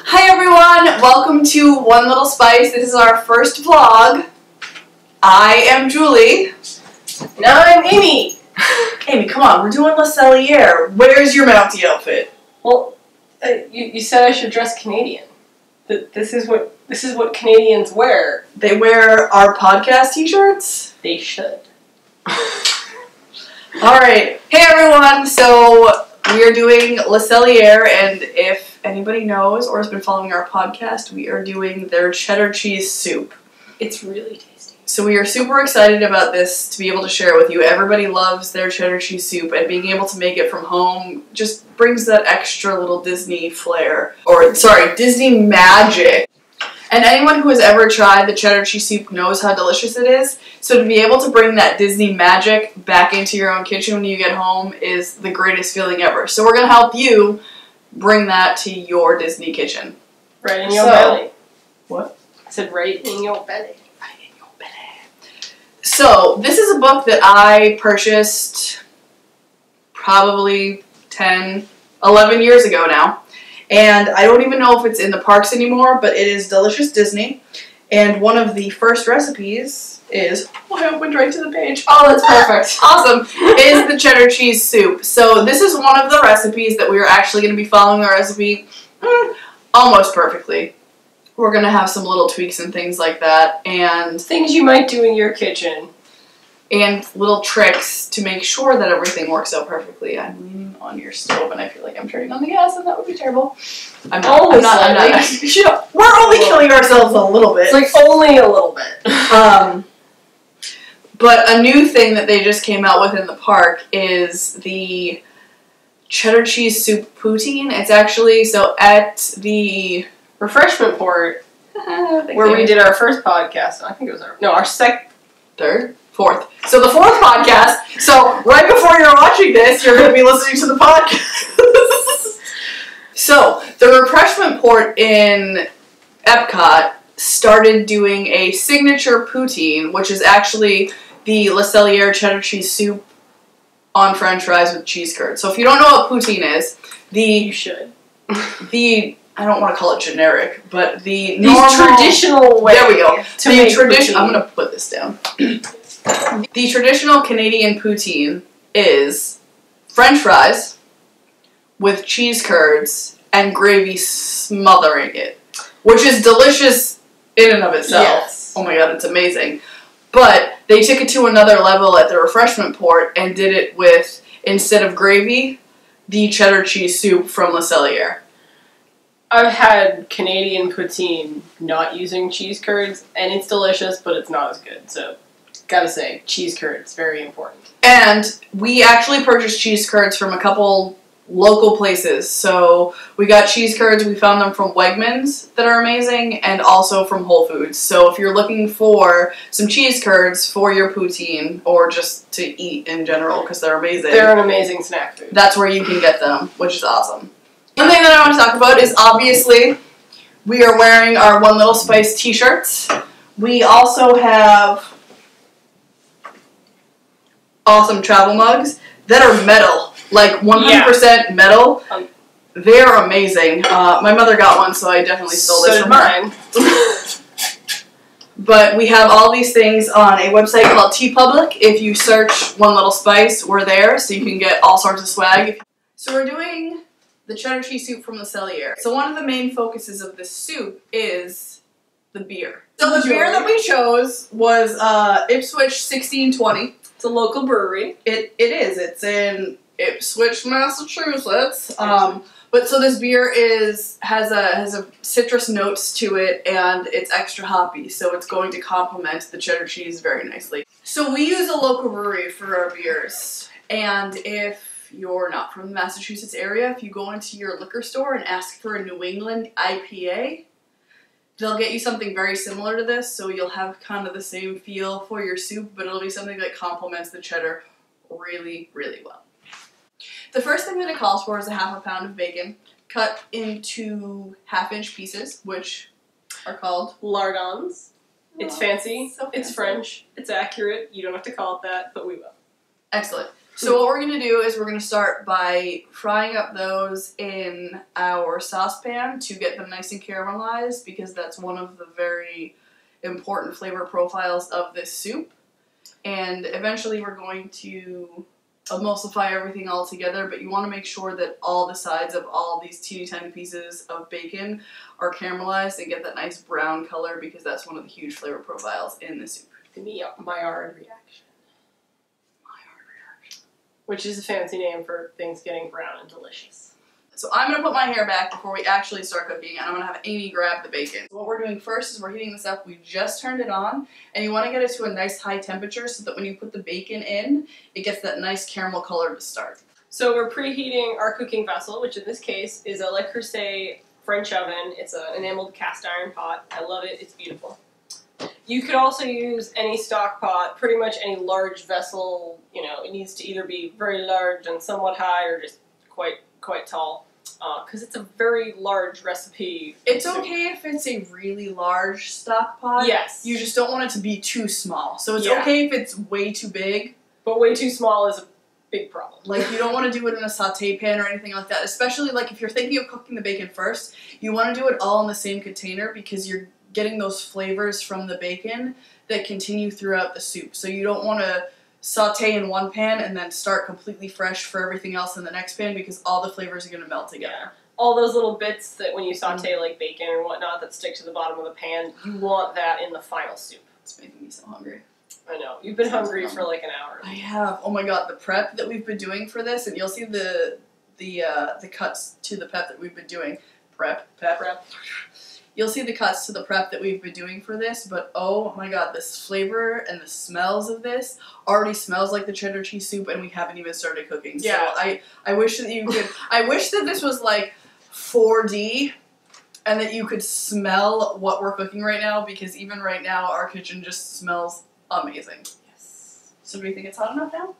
Hi everyone, welcome to One Little Spice. This is our first vlog. I am Julie. And I'm Amy. Amy, come on, we're doing Le Cellier. Where's your Mountie outfit? Well, you said I should dress Canadian. This is what Canadians wear. They wear our podcast t-shirts? They should. Alright, hey everyone, so we are doing Le Cellier, and if anybody knows or has been following our podcast, we are doing their cheddar cheese soup. It's really tasty. So we are super excited about this to be able to share with you. Everybody loves their cheddar cheese soup, and being able to make it from home just brings that extra little Disney flair. Or, sorry, Disney magic. And anyone who has ever tried the cheddar cheese soup knows how delicious it is. So to be able to bring that Disney magic back into your own kitchen when you get home is the greatest feeling ever. So we're going to help you bring that to your Disney kitchen. Right in your belly. What? I said right in your belly. Right in your belly. So this is a book that I purchased probably 10, 11 years ago now. And I don't even know if it's in the parks anymore, but it is Delicious Disney. And one of the first recipes is, oh, I opened right to the page. Oh, that's perfect. Awesome. Is the cheddar cheese soup. So this is one of the recipes that we are actually going to be following the recipe almost perfectly. We're going to have some little tweaks and things like that. And things you might do in your kitchen. And little tricks to make sure that everything works out perfectly. I'm leaning on your stove and I feel like I'm turning on the gas and that would be terrible. I'm not. We're only killing ourselves a little bit. It's like only a little bit. But a new thing that they just came out with in the park is the cheddar cheese soup poutine. It's actually, so at the refreshment port, where we did our first podcast, I think it was our fourth. So the fourth podcast. So right before you're watching this, you're going to be listening to the podcast. So the refreshment port in Epcot started doing a signature poutine, which is actually the Le Cellier cheddar cheese soup on French fries with cheese curd. So if you don't know what poutine is, you should. I don't want to call it generic, but the traditional way. There we go. Poutine. I'm going to put this down. The traditional Canadian poutine is French fries with cheese curds and gravy smothering it, which is delicious in and of itself. Yes. Oh my god, it's amazing. But they took it to another level at the refreshment port and did it with, instead of gravy, the cheddar cheese soup from Le Cellier. I've had Canadian poutine not using cheese curds, and it's delicious, but it's not as good, so gotta say, cheese curds, very important. And we actually purchased cheese curds from a couple local places. So we got cheese curds, we found them from Wegmans that are amazing, and also from Whole Foods. So if you're looking for some cheese curds for your poutine, or just to eat in general, because they're amazing. They're an amazing snack food. That's where you can get them, which is awesome. One thing that I want to talk about is, obviously, we are wearing our One Little Spice t-shirts. We also have awesome travel mugs that are metal, like 100% metal. They're amazing. My mother got one, so I definitely stole this from mine. But we have all these things on a website called TeePublic. If you search One Little Spice, we're there, so you can get all sorts of swag. So we're doing the cheddar cheese soup from Le Cellier. So one of the main focuses of this soup is the beer. So the beer that we chose was Ipswich 1620. It's a local brewery. It is. It's in Ipswich, Massachusetts. But so this beer has a citrus notes to it, and it's extra hoppy, so it's going to complement the cheddar cheese very nicely. So we use a local brewery for our beers, and if if you're not from the Massachusetts area, if you go into your liquor store and ask for a New England IPA, they'll get you something very similar to this, so you'll have kind of the same feel for your soup, but it'll be something that complements the cheddar really, really well. The first thing that it calls for is a ½ pound of bacon, cut into 1/2-inch pieces, which are called lardons. It's fancy, so fancy. It's French, it's accurate, you don't have to call it that, but we will. Excellent. So what we're going to do is we're going to start by frying up those in our saucepan to get them nice and caramelized, because that's one of the very important flavor profiles of this soup. And eventually we're going to emulsify everything all together, but you want to make sure that all the sides of all these teeny tiny pieces of bacon are caramelized and get that nice brown color, because that's one of the huge flavor profiles in the soup. The Maillard reaction. Which is a fancy name for things getting brown and delicious. So I'm going to put my hair back before we actually start cooking, and I'm going to have Amy grab the bacon. So what we're doing first is we're heating this up. We just turned it on, and you want to get it to a nice high temperature so that when you put the bacon in, it gets that nice caramel color to start. So we're preheating our cooking vessel, which in this case is a Le Creuset French oven. It's an enameled cast iron pot. I love it. It's beautiful. You could also use any stock pot, pretty much any large vessel. You know, it needs to either be very large and somewhat high, or just quite tall, because it's a very large recipe. It's okay if it's a really large stock pot. Yes. You just don't want it to be too small. So it's okay if it's way too big. But way too small is a big problem. Like, you don't want to do it in a sauté pan or anything like that. Especially, like, if you're thinking of cooking the bacon first, you want to do it all in the same container, because you're getting those flavors from the bacon that continue throughout the soup. So you don't want to saute in one pan and then start completely fresh for everything else in the next pan, because all the flavors are going to melt together. Yeah. All those little bits that when you saute like bacon or whatnot that stick to the bottom of the pan, you want that in the final soup. It's making me so hungry. I know. You've been hungry for like an hour. I have. Oh my god, the prep that we've been doing for this, and you'll see the cuts to the prep that we've been doing. Prep. You'll see the cuts to the prep that we've been doing for this, but oh my god, this flavor and the smells of this already smells like the cheddar cheese soup, and we haven't even started cooking. Yeah. So I wish that you could, I wish that this was like 4D, and that you could smell what we're cooking right now, because even right now, our kitchen just smells amazing. Yes. So do we think it's hot enough now?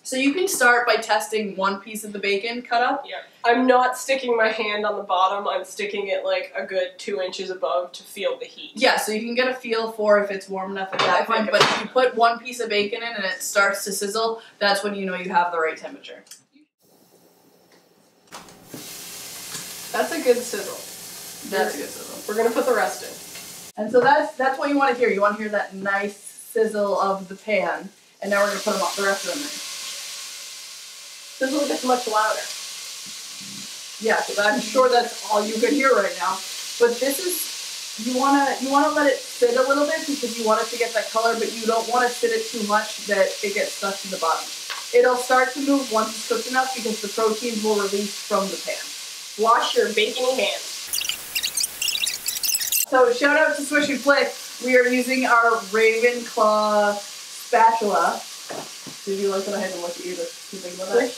So you can start by testing one piece of the bacon cut up. Yeah. I'm not sticking my hand on the bottom. I'm sticking it like a good 2 inches above to feel the heat. Yeah, so you can get a feel for if it's warm enough at that point. But if you put one piece of bacon in and it starts to sizzle, that's when you know you have the right temperature. That's a good sizzle. That's a good sizzle. We're going to put the rest in. And so that's what you want to hear. You want to hear that nice sizzle of the pan. And now we're going to put the rest of them in. Sizzle gets much louder. Yeah, because I'm sure that's all you could hear right now. But this is, you wanna let it sit a little bit, because you want it to get that color, but you don't want to sit it too much that it gets stuck to the bottom. It'll start to move once it's cooked enough, because the proteins will release from the pan. Wash your bacony hands. So shout out to Swish and Flick. We are using our Ravenclaw spatula. Did you like that I had to look at you to think about that?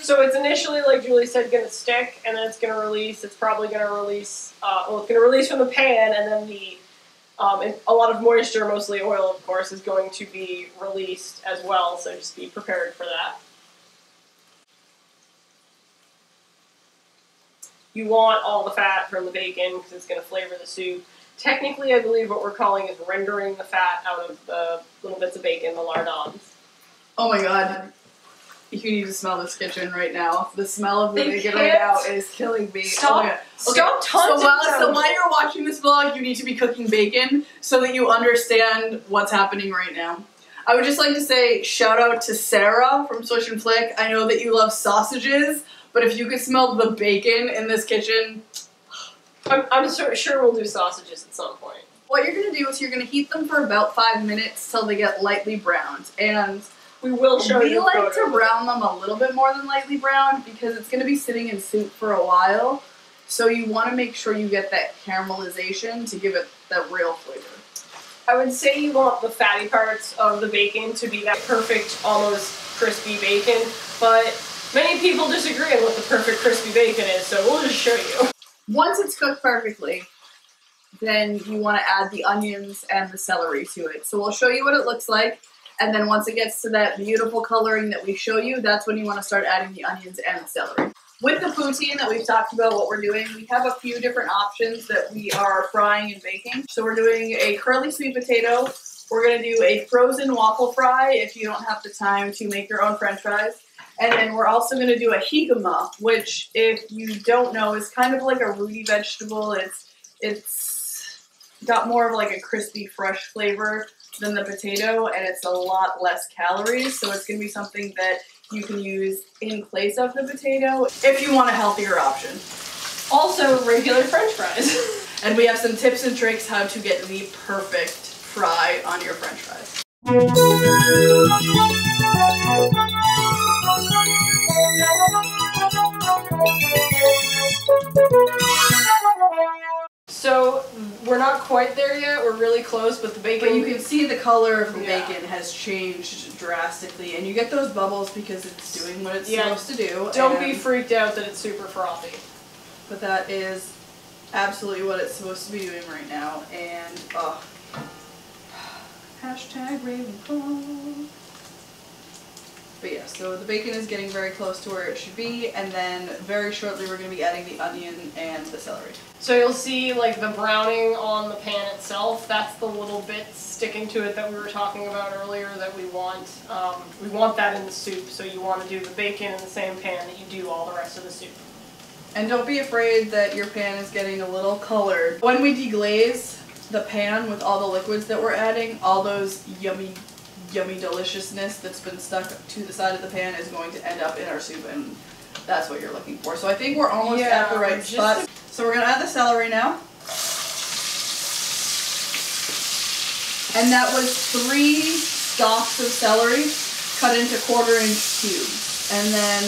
So it's initially, like Julie said, going to stick, and then it's going to release. It's probably going to release, well, it's going to release from the pan, and then the, a lot of moisture, mostly oil, of course, is going to be released as well, so just be prepared for that. You want all the fat from the bacon, because it's going to flavor the soup. Technically, I believe what we're calling is rendering the fat out of the little bits of bacon, the lardons. Oh my god. You need to smell this kitchen right now. The smell of the bacon right now is killing me. Stop taunting so while you're watching this vlog, you need to be cooking bacon so that you understand what's happening right now. I would just like to say shout out to Sarah from Swish and Flick. I know that you love sausages, but if you could smell the bacon in this kitchen... I'm sure we'll do sausages at some point. What you're going to do is you're going to heat them for about 5 minutes till they get lightly browned. And we will show you. We like to brown them a little bit more than lightly browned, because it's going to be sitting in soup for a while. So you want to make sure you get that caramelization to give it that real flavor. I would say you want the fatty parts of the bacon to be that perfect, almost crispy bacon, but many people disagree on what the perfect crispy bacon is, so we'll just show you. Once it's cooked perfectly, then you want to add the onions and the celery to it. So we'll show you what it looks like, and then once it gets to that beautiful coloring that we show you, that's when you want to start adding the onions and the celery. With the poutine that we've talked about what we're doing, we have a few different options that we are frying and baking. So we're doing a curly sweet potato. We're going to do a frozen waffle fry if you don't have the time to make your own french fries. And then we're also going to do a jicama, which, if you don't know, is kind of like a rooty vegetable. It's got more of like a crispy, fresh flavor than the potato, and it's a lot less calories. So it's going to be something that you can use in place of the potato if you want a healthier option. Also, regular french fries. And we have some tips and tricks how to get the perfect fry on your french fries. So, we're not quite there yet, we're really close, but the bacon... But you can see the color of the bacon has changed drastically, and you get those bubbles because it's doing what it's supposed to do. Don't be freaked out that it's super frothy. But that is absolutely what it's supposed to be doing right now, and, hashtag Ravenclaw. But yeah, so the bacon is getting very close to where it should be, and then very shortly we're going to be adding the onion and the celery. So you'll see like the browning on the pan itself, that's the little bits sticking to it that we were talking about earlier that we want. We want that in the soup, so you want to do the bacon in the same pan that you do all the rest of the soup. And don't be afraid that your pan is getting a little colored. When we deglaze the pan with all the liquids that we're adding, all those yummy deliciousness that's been stuck to the side of the pan is going to end up in our soup, and that's what you're looking for. So I think we're almost at the right spot. So we're going to add the celery now. And that was 3 stalks of celery cut into 1/4-inch cubes. And then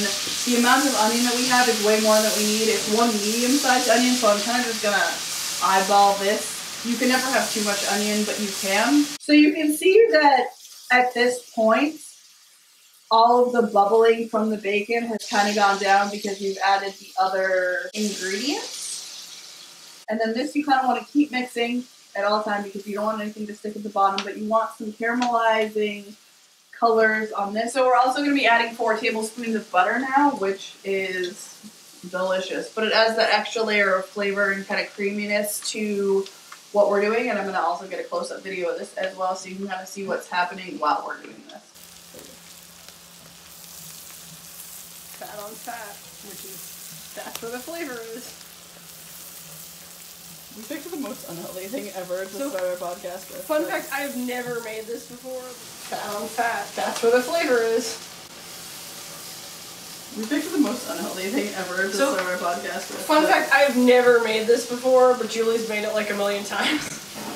the amount of onion that we have is way more than we need. It's 1 medium-sized onion, so I'm kind of just going to eyeball this. You can never have too much onion, but you can. So you can see that at this point, all of the bubbling from the bacon has kind of gone down because we've added the other ingredients. And then this you kind of want to keep mixing at all times because you don't want anything to stick at the bottom, but you want some caramelizing colors on this. So we're also going to be adding 4 tablespoons of butter now, which is delicious. But it adds that extra layer of flavor and kind of creaminess to what we're doing, and I'm going to also get a close-up video of this as well so you can kind of see what's happening while we're doing this. Fat on fat, that's where the flavor is. We picked the most unhealthy thing ever to start our podcast with. Fun fact, I have never made this before. Fat on fat, that's where the flavor is. We picked the most unhealthy thing ever to start our podcast with. Fun fact, I have never made this before, but Julie's made it like a million times.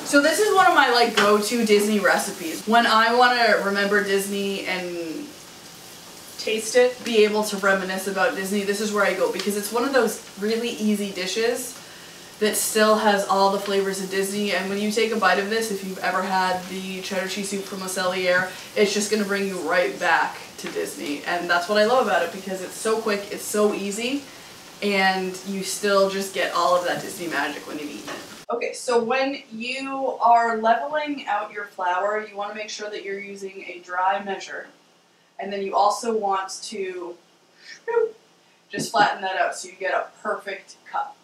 So this is one of my like go-to Disney recipes. When I want to remember Disney and taste it, be able to reminisce about Disney, this is where I go because it's one of those really easy dishes that still has all the flavors of Disney, and when you take a bite of this, if you've ever had the cheddar cheese soup from Cellier, it's just going to bring you right back to Disney, and that's what I love about it because it's so quick, it's so easy, and you still just get all of that Disney magic when you've eaten it. Okay, so when you are leveling out your flour, you want to make sure that you're using a dry measure, and then you also want to just flatten that out so you get a perfect cup.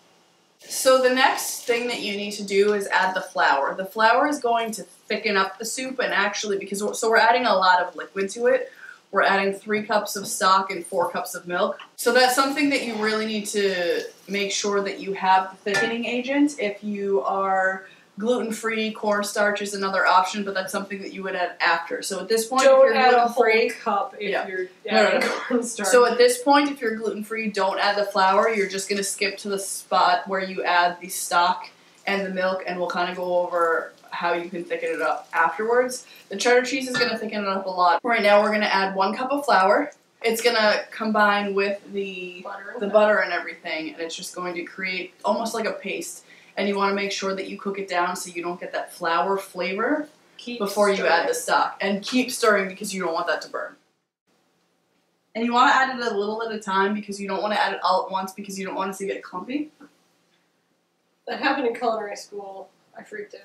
So the next thing that you need to do is add the flour. The flour is going to thicken up the soup, and actually, so we're adding a lot of liquid to it. We're adding 3 cups of stock and 4 cups of milk. So that's something that you really need to make sure that you have the thickening agent. If you are gluten-free, cornstarch is another option, but that's something that you would add after. So at this point, if you're gluten-free, cup if you're adding cornstarch. So at this point, if you're gluten-free, don't add the flour. You're just going to skip to the spot where you add the stock and the milk, and we'll kind of go over how you can thicken it up afterwards. The cheddar cheese is going to thicken it up a lot. Right now, we're going to add 1 cup of flour. It's going to combine with the butter and everything, and it's just going to create almost like a paste. and you want to make sure that you cook it down so you don't get that flour flavor before you stirring. add the stock. And keep stirring because you don't want that to burn. And you want to add it a little at a time because you don't want to add it all at once because you don't want it to get clumpy. That happened in culinary school. I freaked out.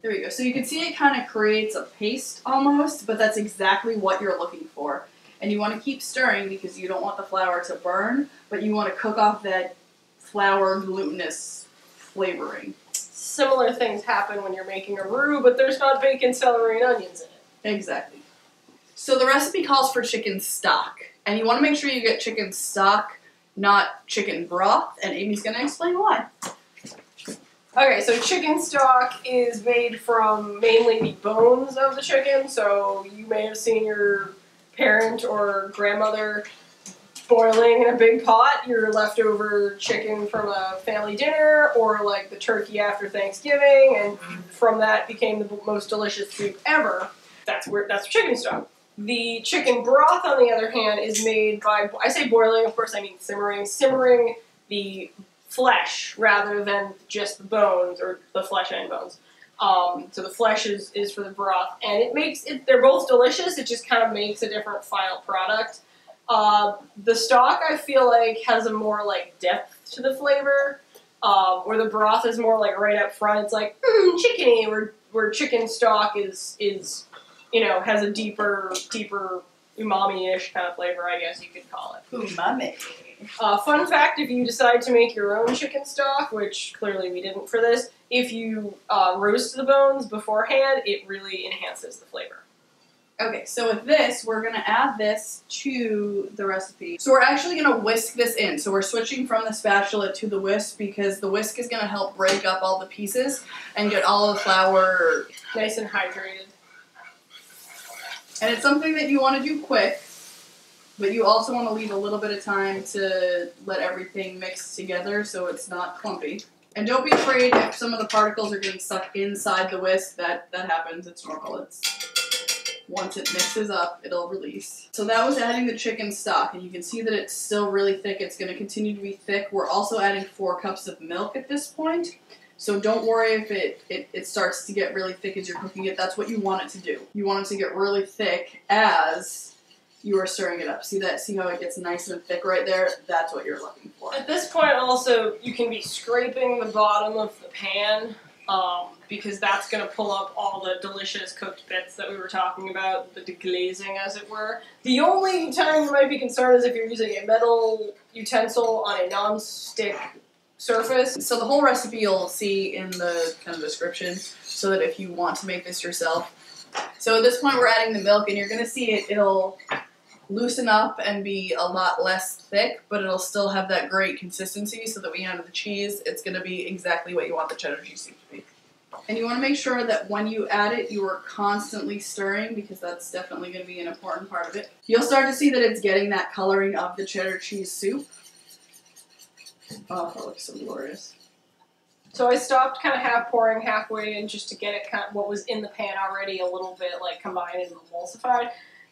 There we go. So you can see it kind of creates a paste almost, but that's exactly what you're looking for. And you want to keep stirring because you don't want the flour to burn, but you want to cook off that flour glutinous flavoring. Similar things happen when you're making a roux, but there's not bacon, celery, and onions in it. Exactly. So the recipe calls for chicken stock, and you want to make sure you get chicken stock, not chicken broth, and Amy's going to explain why. Okay, so chicken stock is made from mainly the bones of the chicken, so you may have seen your parent or grandmother boiling in a big pot your leftover chicken from a family dinner, or like the turkey after Thanksgiving, and from that became the most delicious soup ever. That's chicken stock. The chicken broth, on the other hand, is made by, I say boiling, of course I mean simmering the flesh rather than just the bones, or the flesh and bones. So the flesh is for the broth, and it makes it, they're both delicious, it just kind of makes a different final product. The stock, I feel like, has a more like depth to the flavor, where the broth is more like right up front, it's like, chickeny, where chicken stock is, you know, has a deeper umami-ish kind of flavor, I guess you could call it. Umami. Fun fact, if you decide to make your own chicken stock, which clearly we didn't for this, if you roast the bones beforehand, it really enhances the flavor. Okay, so with this, we're going to add this to the recipe. So we're actually going to whisk this in. So we're switching from the spatula to the whisk because the whisk is going to help break up all the pieces and get all of the flour nice and hydrated. And it's something that you want to do quick, but you also want to leave a little bit of time to let everything mix together so it's not clumpy. And don't be afraid if some of the particles are getting stuck inside the whisk. That happens. It's normal. Once it mixes up, it'll release. So that was adding the chicken stock, and you can see that it's still really thick. It's going to continue to be thick. We're also adding 4 cups of milk at this point. So don't worry if it starts to get really thick as you're cooking it. That's what you want it to do. You want it to get really thick as you are stirring it up. See that? See how it gets nice and thick right there? That's what you're looking for. At this point also, you can be scraping the bottom of the pan, because that's going to pull up all the delicious cooked bits that we were talking about, the deglazing as it were. The only time you might be concerned is if you're using a metal utensil on a non-stick surface. So the whole recipe you'll see in the kind of description, so that if you want to make this yourself. So at this point we're adding the milk, and you're going to see it'll loosen up and be a lot less thick, but it'll still have that great consistency so that when you add the cheese, it's going to be exactly what you want the cheddar cheese soup to be. And you want to make sure that when you add it, you are constantly stirring, because that's definitely going to be an important part of it. You'll start to see that it's getting that coloring of the cheddar cheese soup. Oh, that looks so glorious. So I stopped kind of half pouring halfway in just to get it kind of what was in the pan already a little bit like combined and emulsified.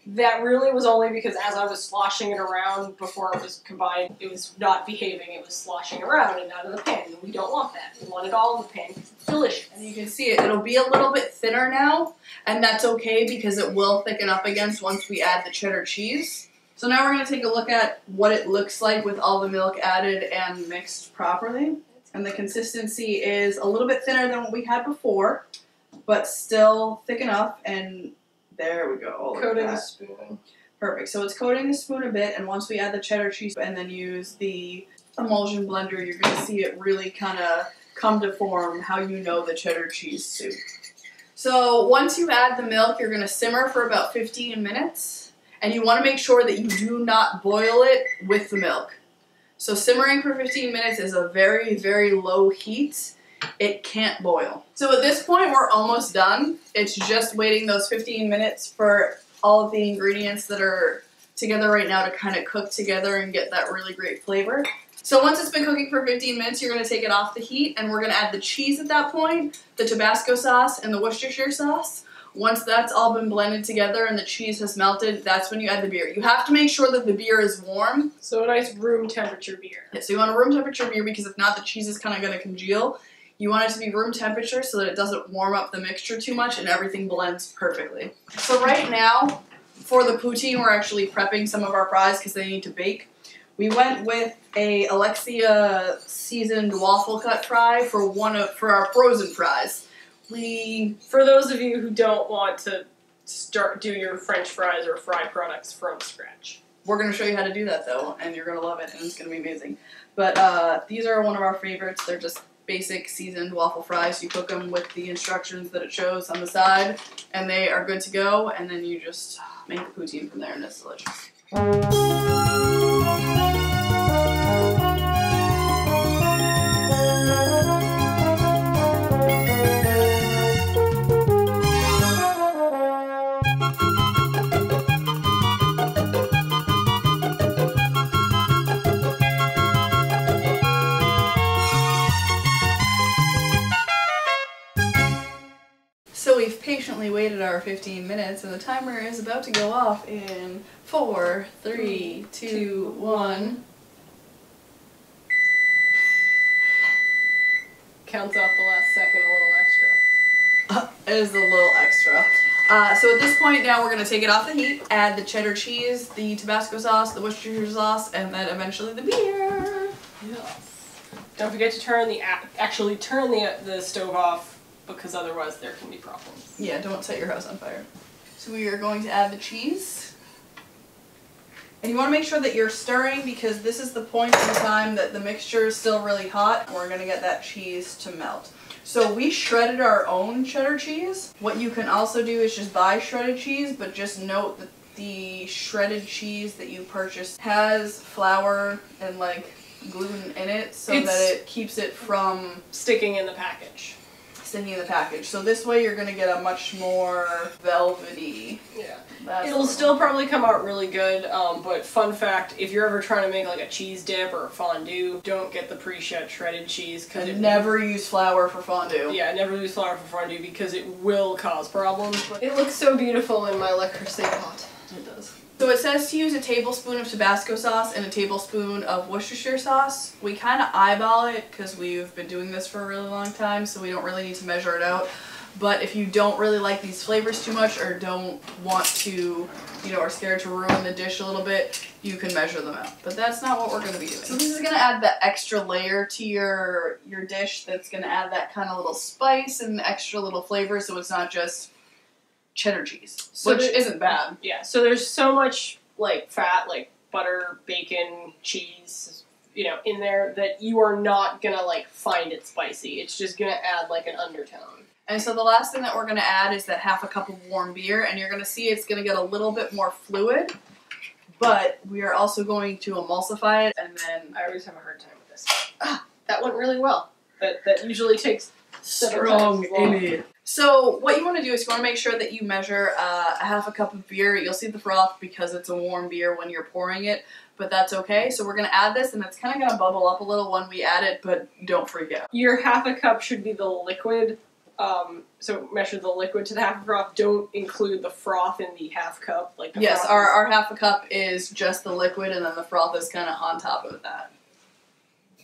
That really was only because as I was sloshing it around before it was combined, it was not behaving, it was sloshing around and out of the pan. And we don't want that. We want it all in the pan because it's delicious. And you can see it'll be a little bit thinner now, and that's okay because it will thicken up against once we add the cheddar cheese. So now we're going to take a look at what it looks like with all the milk added and mixed properly. And the consistency is a little bit thinner than what we had before, but still thick enough, and there we go. Coating the spoon. Perfect. So it's coating the spoon a bit, and once we add the cheddar cheese and then use the emulsion blender, you're going to see it really kind of come to form how you know the cheddar cheese soup. So once you add the milk, you're going to simmer for about 15 minutes, and you want to make sure that you do not boil it with the milk. So simmering for 15 minutes is a very, very low heat. It can't boil. So at this point, we're almost done. It's just waiting those 15 minutes for all of the ingredients that are together right now to kind of cook together and get that really great flavor. So once it's been cooking for 15 minutes, you're going to take it off the heat, and we're going to add the cheese at that point, the Tabasco sauce, and the Worcestershire sauce. Once that's all been blended together and the cheese has melted, that's when you add the beer. You have to make sure that the beer is warm. So a nice room temperature beer. Yeah, so you want a room temperature beer because if not, the cheese is kind of going to congeal. You want it to be room temperature so that it doesn't warm up the mixture too much and everything blends perfectly. So right now, for the poutine, we're actually prepping some of our fries because they need to bake. We went with a Alexia seasoned waffle cut fry for our frozen fries. For those of you who don't want to do your French fries or fry products from scratch, we're going to show you how to do that though, and you're going to love it, and it's going to be amazing. But these are one of our favorites. They're just basic seasoned waffle fries. You cook them with the instructions that it shows on the side, and they are good to go, and then you just make the poutine from there, and it's delicious. So we've patiently waited our 15 minutes, and the timer is about to go off in 4, 3, 2, 1. Counts out the last second a little extra. It is a little extra. So at this point now we're going to take it off the heat, add the cheddar cheese, the Tabasco sauce, the Worcestershire sauce, and then eventually the beer. Yes. Don't forget to turn the stove off, because otherwise there can be problems. Yeah, don't set your house on fire. So we are going to add the cheese. And you want to make sure that you're stirring because this is the point in time that the mixture is still really hot. We're going to get that cheese to melt. So we shredded our own cheddar cheese. What you can also do is just buy shredded cheese, but just note that the shredded cheese that you purchase has flour and like gluten in it so that it keeps it from sticking in the package. So this way you're going to get a much more velvety. Yeah. It'll still probably come out really good, but fun fact, if you're ever trying to make like a cheese dip or a fondue, don't get the shredded cheese. Never use flour for fondue. Yeah, never use flour for fondue because it will cause problems. But it looks so beautiful in my Le Creuset pot. It does. So it says to use a tablespoon of Tabasco sauce and a tablespoon of Worcestershire sauce. We kind of eyeball it because we've been doing this for a really long time, so we don't really need to measure it out. But if you don't really like these flavors too much or don't want to, are scared to ruin the dish a little bit, you can measure them out. But that's not what we're going to be doing. So this is going to add that extra layer to your dish that's going to add that kind of little spice and extra little flavor so it's not just cheddar cheese, which isn't bad. Yeah, so there's so much like fat, like butter, bacon, cheese, in there that you are not gonna like find it spicy. It's just gonna add like an undertone. And so the last thing that we're gonna add is that half a cup of warm beer, and you're gonna see it's gonna get a little bit more fluid, but we are also going to emulsify it, and then I always have a hard time with this. That went really well. That usually takes strong in. So what you want to do is you want to make sure that you measure a half a cup of beer. You'll see the froth because it's a warm beer when you're pouring it, but that's okay. So we're going to add this, and it's kind of going to bubble up a little when we add it, but don't freak out. Your half a cup should be the liquid, so measure the liquid to the half a froth. Don't include the froth in the half cup. Yes, our half a cup is just the liquid, and then the froth is kind of on top of that.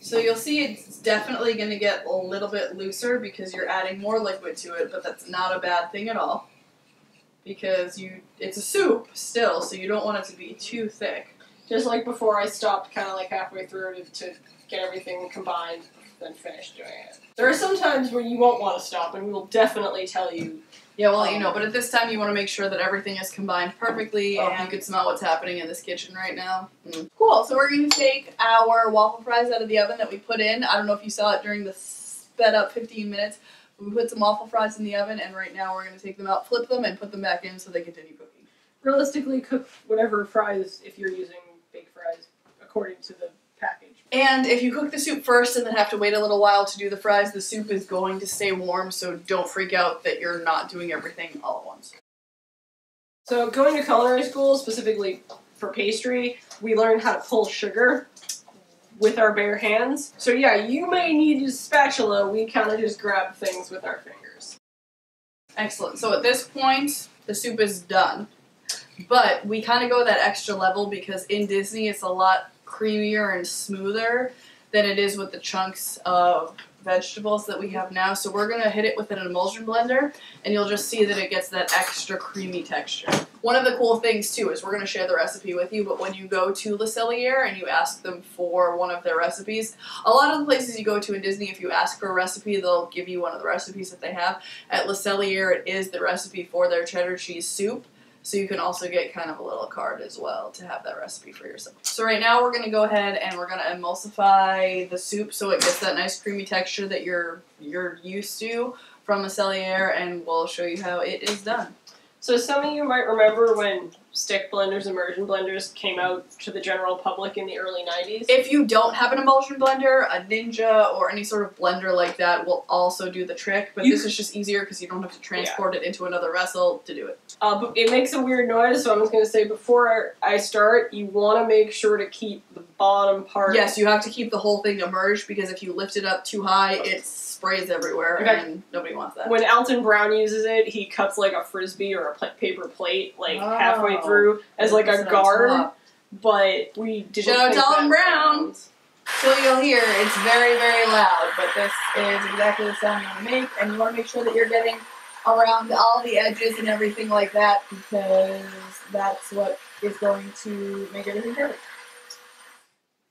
So you'll see it's definitely going to get a little bit looser because you're adding more liquid to it, but that's not a bad thing at all. Because it's a soup still, so you don't want it to be too thick. Just like before, I stopped kind of like halfway through to get everything combined, then finish doing it. There are some times where you won't want to stop, and we will definitely tell you. Yeah, we'll let you know, but at this time you want to make sure that everything is combined perfectly, and you can smell what's happening in this kitchen right now. Cool, so we're going to take our waffle fries out of the oven that we put in. I don't know if you saw it during the sped up 15 minutes. We put some waffle fries in the oven, and right now we're going to take them out, flip them, and put them back in so they continue cooking. Realistically, cook whatever fries, if you're using baked fries, according to the package. And if you cook the soup first and then have to wait a little while to do the fries, the soup is going to stay warm, so don't freak out that you're not doing everything all at once. So going to culinary school, specifically for pastry, we learned how to pull sugar with our bare hands. So yeah, you may need a spatula. We kind of just grab things with our fingers. Excellent. So at this point, the soup is done. But we kind of go that extra level because in Disney it's a lot creamier and smoother than it is with the chunks of vegetables that we have now. So we're gonna hit it with an emulsion blender, and you'll just see that it gets that extra creamy texture. One of the cool things too is we're gonna share the recipe with you, but when you go to Cellier and you ask them for one of their recipes, a lot of the places you go to in Disney, if you ask for a recipe, they'll give you one of the recipes that they have. At Cellier, it is the recipe for their cheddar cheese soup. So you can also get kind of a little card as well to have that recipe for yourself. So right now we're going to go ahead and we're going to emulsify the soup so it gets that nice creamy texture that you're used to from Cellier, and we'll show you how it is done. So some of you might remember when stick blenders, immersion blenders came out to the general public in the early 90s. If you don't have an emulsion blender, a Ninja or any sort of blender like that will also do the trick, but this is just easier because you don't have to transport it into another vessel to do it. But it makes a weird noise, so I'm just going to say before I start, you want to make sure to keep the bottom part. Yes, you have to keep the whole thing immersed because if you lift it up too high, it sprays everywhere and nobody wants that. When Alton Brown uses it, he cuts like a Frisbee or a paper plate like halfway through as like a guard, but we didn't. Shout out to Alton Brown! So you'll hear, it's very, very loud, but this is exactly the sound you want to make, and you want to make sure that you're getting around all the edges and everything like that, because that's what is going to make everything perfect.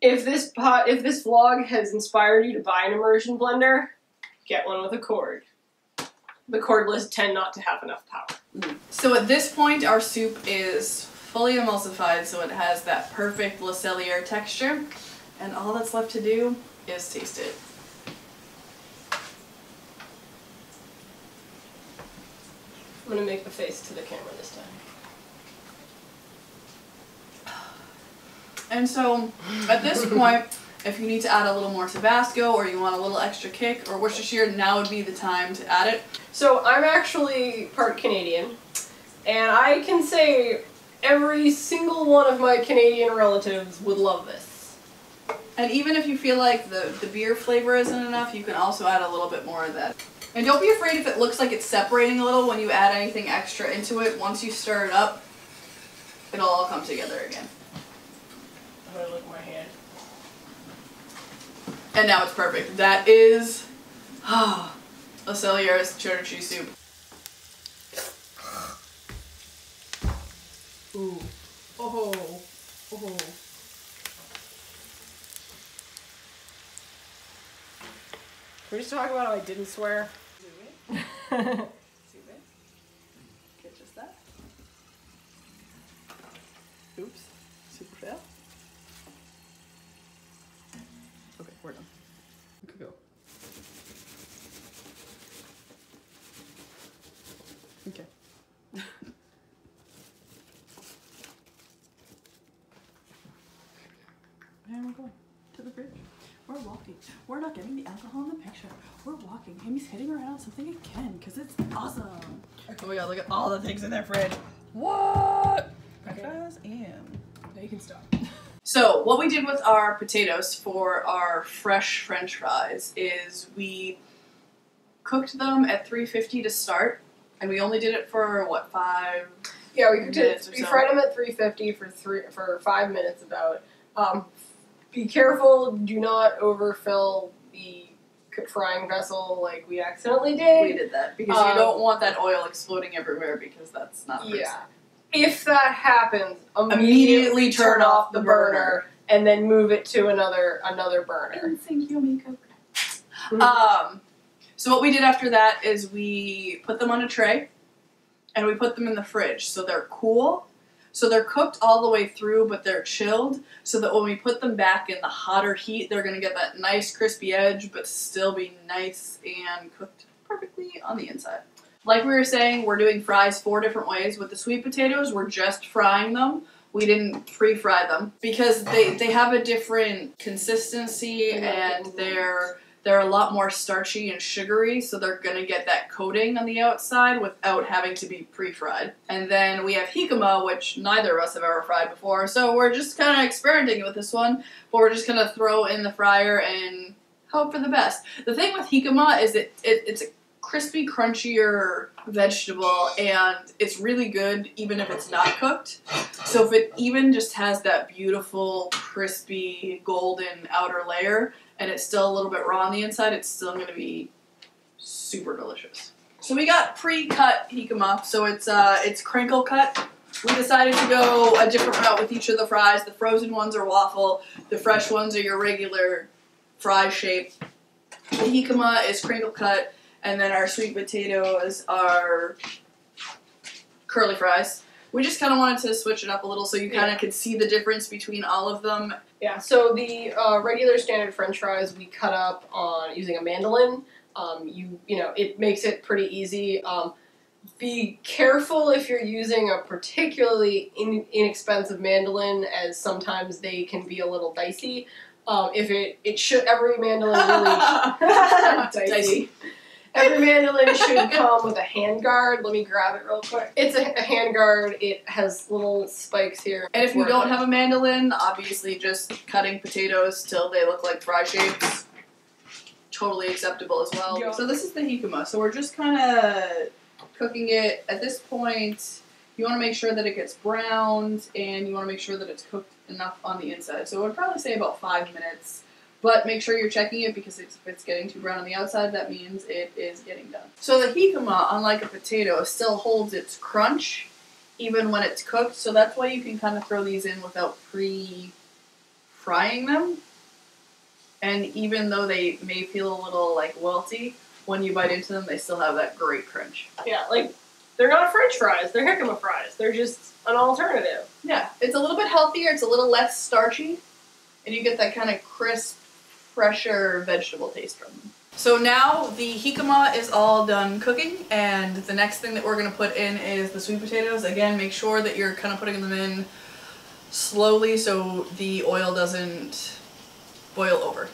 If this vlog has inspired you to buy an immersion blender, get one with a cord. The cordless tend not to have enough power. So at this point, our soup is fully emulsified, so it has that perfect Cellier texture, and all that's left to do is taste it. I'm gonna make the face to the camera this time. And so, at this point, if you need to add a little more Tabasco or you want a little extra kick or Worcestershire, now would be the time to add it. So I'm actually part Canadian, and I can say every single one of my Canadian relatives would love this. And even if you feel like the beer flavor isn't enough, you can also add a little bit more of that. And don't be afraid if it looks like it's separating a little when you add anything extra into it. Once you stir it up, it'll all come together again. I'm gonna look at my hand. And now it's perfect. That is Cellier's cheddar cheese soup. Ooh. Oh. Oh. Can we just talk about how I didn't swear? See it? Get just that. Oops. Super fail. Okay, we're done. We could go. Okay. And we're going to the fridge. We're walking. We're not getting the alcohol in the picture. We're walking. Amy's hitting around something again because it's awesome. Oh my god, look at all the things in that fridge. What? Okay. Guys, am. Now you can stop. So what we did with our potatoes for our fresh French fries is we cooked them at 350 to start, and we only did it for what, 5? Yeah, we cooked it. So. We fried them at 350 for 5 minutes about. Be careful, do not overfill the frying vessel like we accidentally did. We did that because you don't want that oil exploding everywhere because that's not nice. Yeah. If that happens, immediately turn off the burner and then move it to another burner. Thank you, Miko. So what we did after that is we put them on a tray and we put them in the fridge so they're cool. So they're cooked all the way through, but they're chilled, so that when we put them back in the hotter heat, they're going to get that nice crispy edge, but still be nice and cooked perfectly on the inside. Like we were saying, we're doing fries 4 different ways. With the sweet potatoes, we're just frying them. We didn't pre-fry them because they have a different consistency and they're a lot more starchy and sugary, so they're going to get that coating on the outside without having to be pre-fried. And then we have jicama, which neither of us have ever fried before, so we're just kind of experimenting with this one, but we're just going to throw in the fryer and hope for the best. The thing with jicama is it's a crispy, crunchier vegetable, and it's really good even if it's not cooked. So if it even just has that beautiful, crispy, golden outer layer, and it's still a little bit raw on the inside, it's still going to be super delicious. So we got pre-cut jicama, so it's crinkle cut. We decided to go a different route with each of the fries. The frozen ones are waffle, the fresh ones are your regular fry shape. The jicama is crinkle cut, and then our sweet potatoes are curly fries. We just kind of wanted to switch it up a little so you kind of could see the difference between all of them. Yeah, so the regular standard French fries we cut up on using a mandolin. You know, it makes it pretty easy. Be careful if you're using a particularly inexpensive mandolin, as sometimes they can be a little dicey. If it should, every mandolin really dicey. Every mandolin should come with a hand guard. Let me grab it real quick. It's a hand guard. It has little spikes here. And if you don't have a mandolin, obviously just cutting potatoes till they look like fry shapes, totally acceptable as well. Yep. So this is the jicama. So we're just kind of cooking it. At this point, you want to make sure that it gets browned, and you want to make sure that it's cooked enough on the inside. So I would probably say about 5 minutes. But make sure you're checking it, because if it's getting too brown on the outside, that means it is getting done. So the jicama, unlike a potato, still holds its crunch even when it's cooked. So that's why you can kind of throw these in without pre-frying them. And even though they may feel a little like welty, when you bite into them, they still have that great crunch. Yeah, like, they're not French fries, they're jicama fries. They're just an alternative. Yeah, it's a little bit healthier, it's a little less starchy, and you get that kind of crisp, fresher vegetable taste from them. So now the jicama is all done cooking, and the next thing that we're going to put in is the sweet potatoes. Again, make sure that you're kind of putting them in slowly so the oil doesn't boil over.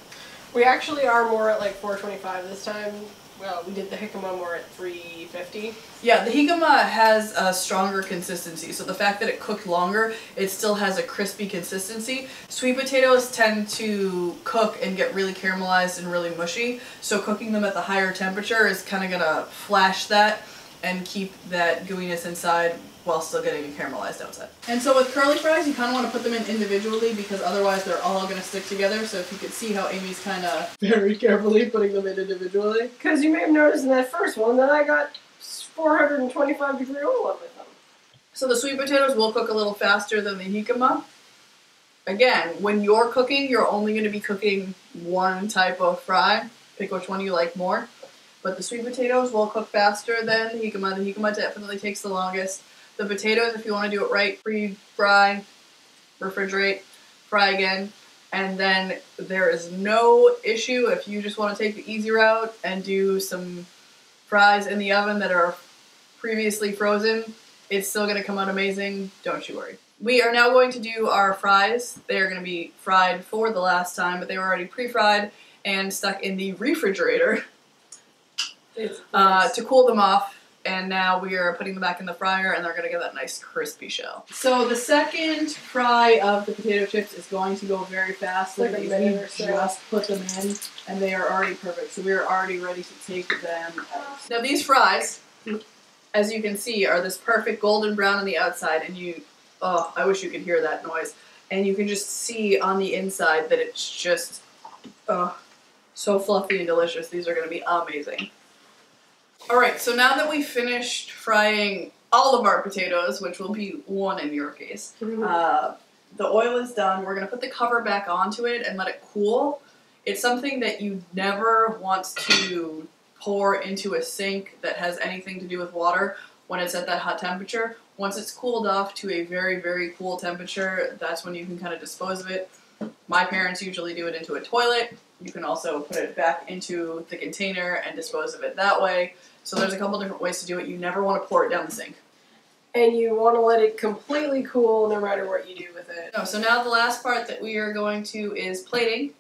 We actually are more at like 425 this time. Well, we did the jicama more at 350. Yeah, the jicama has a stronger consistency, so the fact that it cooked longer, it still has a crispy consistency. Sweet potatoes tend to cook and get really caramelized and really mushy, so cooking them at the higher temperature is kind of going to flash that and keep that gooiness inside while still getting it caramelized outside. And so with curly fries, you kind of want to put them in individually, because otherwise they're all going to stick together. So if you could see how Amy's kind of very carefully putting them in individually. Because you may have noticed in that first one that I got 425-degree oil with them. So the sweet potatoes will cook a little faster than the jicama. Again, when you're cooking, you're only going to be cooking one type of fry. Pick which one you like more. But the sweet potatoes will cook faster than the jicama. The jicama definitely takes the longest. The potatoes, if you want to do it right, pre-fry, refrigerate, fry again, and then there is no issue if you just want to take the easy route and do some fries in the oven that are previously frozen. It's still going to come out amazing, don't you worry. We are now going to do our fries. They are going to be fried for the last time, but they were already pre-fried and stuck in the refrigerator to cool them off. And now we are putting them back in the fryer, and they're going to get that nice crispy shell. So the second fry of the potato chips is going to go very fast. Like we just put them in, and they are already perfect. So we're already ready to take them out. Now these fries, as you can see, are this perfect golden brown on the outside, and oh, I wish you could hear that noise. And you can just see on the inside that it's just, so fluffy and delicious. These are going to be amazing. Alright, so now that we've finished frying all of our potatoes, which will be one in your case, the oil is done. We're going to put the cover back onto it and let it cool. It's something that you never want to pour into a sink that has anything to do with water when it's at that hot temperature. Once it's cooled off to a very, very cool temperature, that's when you can kind of dispose of it. My parents usually do it into a toilet. You can also put it back into the container and dispose of it that way. So there's a couple different ways to do it. You never want to pour it down the sink. And you want to let it completely cool no matter what you do with it. So now the last part that we are going to is plating.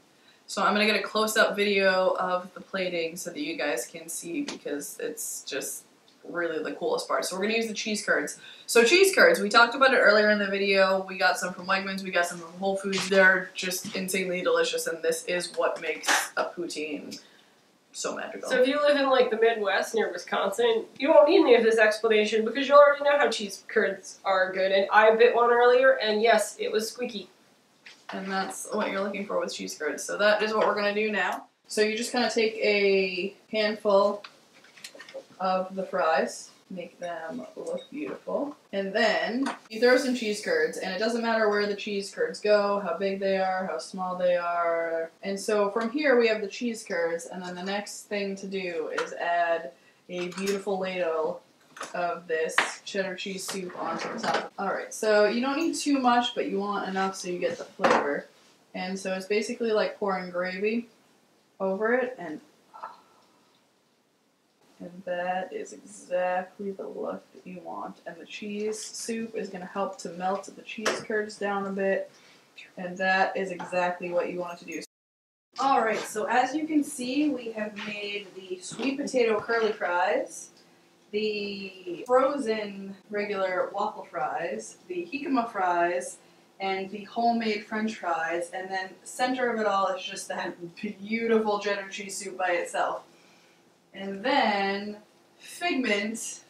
So I'm going to get a close-up video of the plating so that you guys can see, because it's just really the coolest part. So we're going to use the cheese curds. So cheese curds, we talked about it earlier in the video. We got some from Wegmans, we got some from Whole Foods. They're just insanely delicious, and this is what makes a poutine so magical. So if you live in like the Midwest near Wisconsin, you won't need any of this explanation because you already know how cheese curds are good. And I bit one earlier, and yes, it was squeaky. And that's what you're looking for with cheese curds. So that is what we're going to do now. So you just kind of take a handful of the fries, make them look beautiful, and then you throw some cheese curds, and it doesn't matter where the cheese curds go, how big they are, how small they are. And so from here we have the cheese curds, and then the next thing to do is add a beautiful ladle of this cheddar cheese soup onto the top. Alright, so you don't need too much, but you want enough so you get the flavor. And so it's basically like pouring gravy over it, and that is exactly the look that you want. And the cheese soup is going to help to melt the cheese curds down a bit, and that is exactly what you want it to do. Alright, so as you can see, we have made the sweet potato curly fries, the frozen regular waffle fries, the jicama fries, and the homemade french fries, and then the center of it all is just that beautiful cheddar cheese soup by itself. And then Figment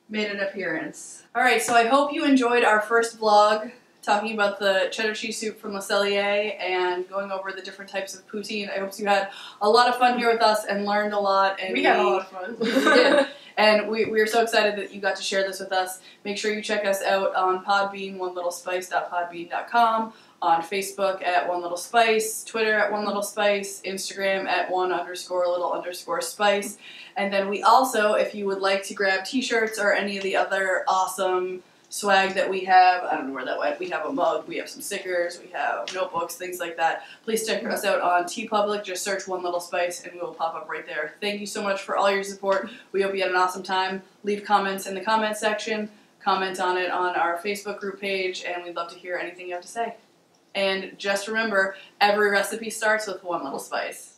made an appearance. Alright, so I hope you enjoyed our first vlog talking about the cheddar cheese soup from Cellier and going over the different types of poutine. I hope you had a lot of fun here with us and learned a lot. And we had a lot of fun. We did. And we are so excited that you got to share this with us. Make sure you check us out on Podbean, onelittlespice.podbean.com, on Facebook at One Little Spice, Twitter at One Little Spice, Instagram at one_little_spice. And then we also, if you would like to grab t-shirts or any of the other awesome swag that we have, I don't know where that went, we have a mug, we have some stickers, we have notebooks, things like that. Please check us out on TeePublic, just search One Little Spice and we will pop up right there. Thank you so much for all your support. We hope you had an awesome time. Leave comments in the comment section, comment on it on our Facebook group page, and we'd love to hear anything you have to say. And just remember, every recipe starts with one little spice.